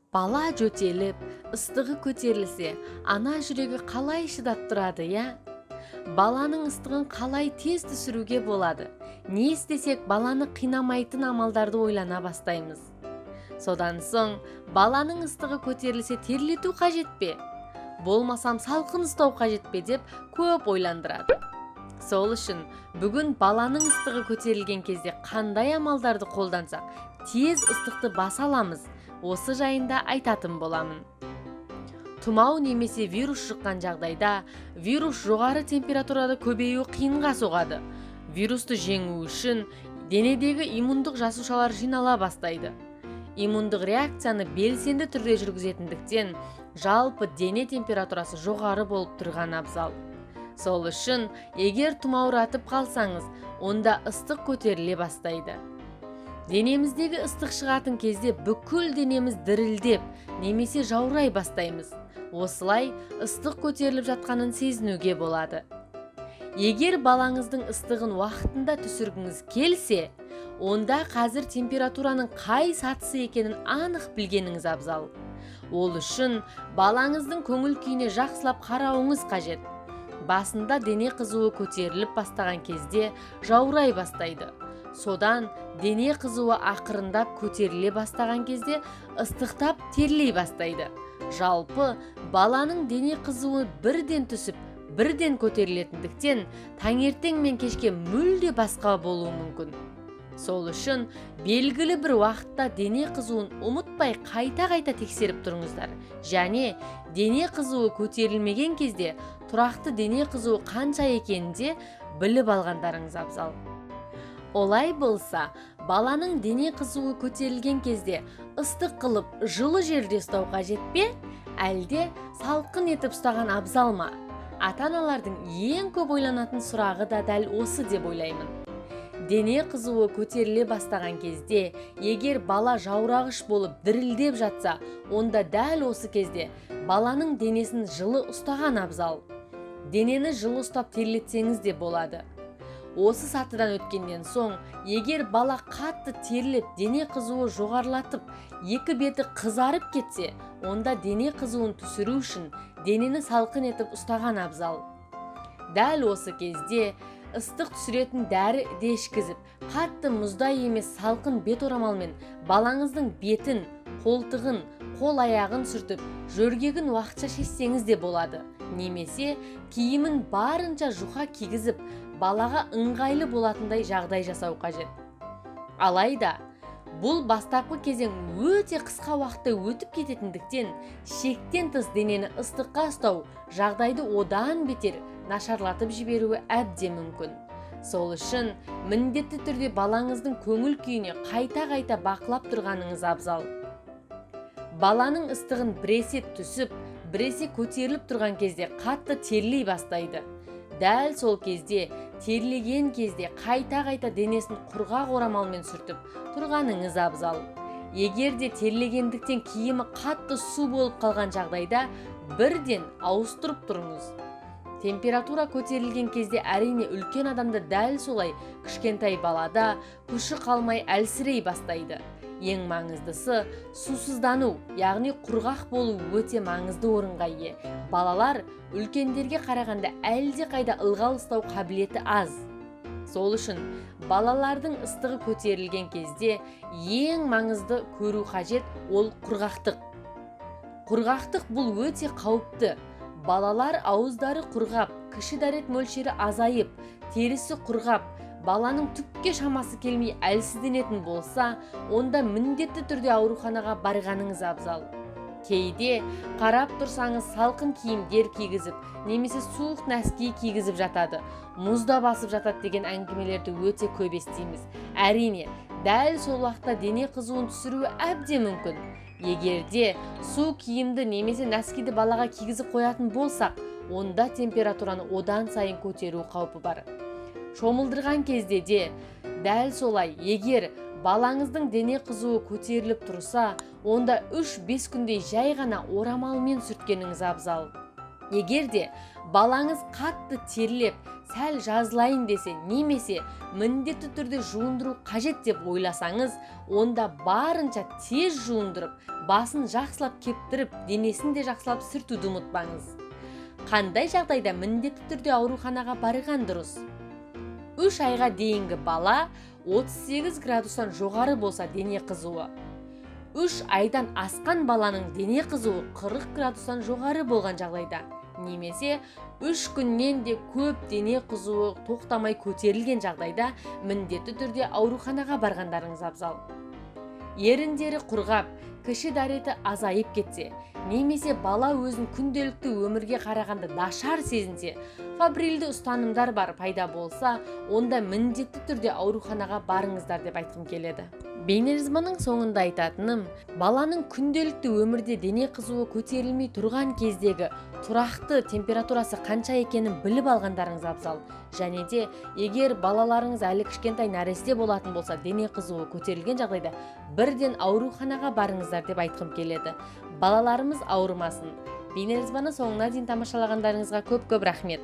Бала жөтеліп, ыстығы көтерілсе, ана жүрегі қалай шыдап тұрады, я? Баланың ыстығын қалай тез түсіруге болады? Не істесек баланы қинамайтын амалдарды ойлана бастаймыз. Содан соң, баланың ыстығы көтерілсе терлету қажет пе? Болмасам салқын ұстау қажет пе деп көп ойландырады. Сол үшін бүгін баланың ыстығы көтерілген кезде қандай амалдарды қолдансақ, тез ыстықты баса аламыз, осы жайында айтатын боламын. Тұмау немесе вирус шыққан жағдайда, вирус жоғары температурада көбеюі қиынға соғады. Вирусты жеңу үшін денедегі иммундық жасушалар жинала бастайды. Иммундық реакцияны белсенді түрде жүргізетіндіктен, жалпы дене температурасы жоғары болып тұрған абзал. Сол үшін, егер тұмауратып қалсаңыз, онда ыстық көтеріле бастайды. Денеміздегі ыстық шығатын кезде бүкіл денеміз дірілдеп, немесе жаурай бастаймыз. Осылай ыстық көтеріліп жатқанын сезінуге болады. Егер балаңыздың ыстығын уақытында түсіргіңіз келсе, онда қазір температураның қай сатысы екенін анық білгеніңіз абзал. Ол үшін балаңыздың көңіл күйіне жақсылап қарауыңыз қажет. Басында дене қызуы көтеріліп бастаған кезде жаурай бастайды. Содан дене қызуы ақырындап көтеріле бастаған кезде ыстықтап терлей бастайды. Жалпы баланың дене қызуы бірден түсіп, бірден көтерілетіндіктен таңертең мен кешке мүлде басқа болуы мүмкін. Сол үшін белгілі бір уақытта дене қызуын ұмытпай қайта-қайта тексеріп тұрыңыздар. Және дене қызуы көтерілмеген кезде тұрақты дене қызуы қанша екенінде біліп алғандарыңыз абзал. Олай болса, баланың дене қызуы көтерілген кезде ыстық қылып жылы жерде ұстау қажет пе? Әлде салқын етіп ұстаған абзал ма? Ата-аналардың ең көп ойланатын сұрағы да дәл осы деп ойлаймын. Дене қызуы көтеріле бастаған кезде, егер бала жаурағыш болып дірілдеп жатса, онда дәл осы кезде баланың денесін жылы ұстаған абзал. Денені жылы ұстап терлетсеңіз де болады. Осы сатыдан өткеннен соң, егер бала қатты терлеп, дене қызуы жоғарылатып, екі беті қызарып кетсе, онда дене қызуын түсіру үшін денені салқын етіп ұстаған абзал. Дәл осы кезде ыстық түсіретін дәрі ішкізіп, қатты мұздай емес салқын бет орамалмен балаңыздың бетін, қолтығын, қол аяғын сүртіп, жөргегін уақытша шешсеңіз де болады. Немесе киімін барынша жұқа кигізіп, балаға ыңғайлы болатындай жағдай жасау қажет. Алайда, бұл бастапқы кезең өте қысқа уақытта өтіп кететіндіктен, шектен тыс денені ыстыққа ұстау жағдайды одан бетер нашарлатып жіберуі әбден мүмкін. Сол үшін міндетті түрде балаңыздың көңіл күйіне қайта-қайта бақылап тұрғаныңыз абзал. Баланың ыстығын біресе түсіп, біресе көтеріліп тұрған кезде қатты терлей бастайды. Дәл сол кезде, терлеген кезде қайта-қайта денесін құрғақ орамалмен сүртіп тұрғаныңыз абзал. Егер де терлегендіктен киімі қатты су болып қалған жағдайда, бірден ауыстырып тұрыңыз. Температура көтерілген кезде әрине үлкен адамда дәл солай кішкентай балада күші қалмай әлсірей бастайды. Ең маңыздысы сусыздану, яғни құрғақ болу өте маңызды орынға ие. Балалар үлкендерге қарағанда әлде қайда ылғал ұстау қабілеті аз. Сол үшін балалардың ыстығы көтерілген кезде ең маңызды көру қажет ол құрғақтық. Құрғақтық бұл өте қауіпті. Балалар ауыздары құрғап, кіші дәрет мөлшері азайып, терісі құрғап, баланың түкке шамасы келмей әлсізденетін болса, онда міндетті түрде ауруханаға барғаныңыз абзал. Кейде қарап тұрсаңыз салқын киімдер кигізіп, немесе суық нәски кигізіп жатады, мұзда басып жатады деген әңгімелерді өте көп естиміз. Әрине, дәл сол уақытта дене қызуын түсіруі әбден мүмкін. Егерде су киімді немесе нәскиді балаға кигізіп қоятын болсақ, онда температураны одан сайын көтеру қаупі бар. Шомылдырған кезде де дәл солай, егер балаңыздың дене қызуы көтеріліп тұрса, онда 3-5 күндей жай ғана орамалмен сүрткеніңіз абзал. Егер де балаңыз қатты терлеп, сәл жазылайын десе, немесе міндетті түрде жуындыру қажет деп ойласаңыз, онда барынша тез жуындырып, басын жақсылап кептіріп, денесін де жақсылап сүртуді ұмытпаңыз. Қандай жағдайда міндетті түрде ауруханаға барған дұрыс? 3 айға дейінгі бала 38 градустан жоғары болса дене қызуы. 3 айдан асқан баланың дене қызуы 40 градустан жоғары болған жағдайда, немесе 3 күннен де көп дене қызуы тоқтамай көтерілген жағдайда міндетті түрде ауруханаға барғандарыңыз абзал. Еріндері құрғап, кіші дәреті азайып кетсе, немесе бала өзін күнделікті өмірге қарағанда нашар сезінсе, фабрилді ұстанымдар бар пайда болса, онда міндетті түрде ауруханаға барыңыздар деп айтқым келеді. Бейнежазбаның соңында айтатыным, баланың күнделікті өмірде дене қызуы көтерілмей тұрған кездегі тұрақты температурасы қанша екенін біліп алғандарыңыз абзал. Және де, егер балаларыңыз әлі кішкентай нәресте болатын болса, дене қызуы көтерілген жағдайда бірден ауруханаға барыңыздар деп айтқым келеді. Балаларымыз ауырмасын. Бейнежазбаны соңына дейін тамашалағандарыңызға көп рахмет.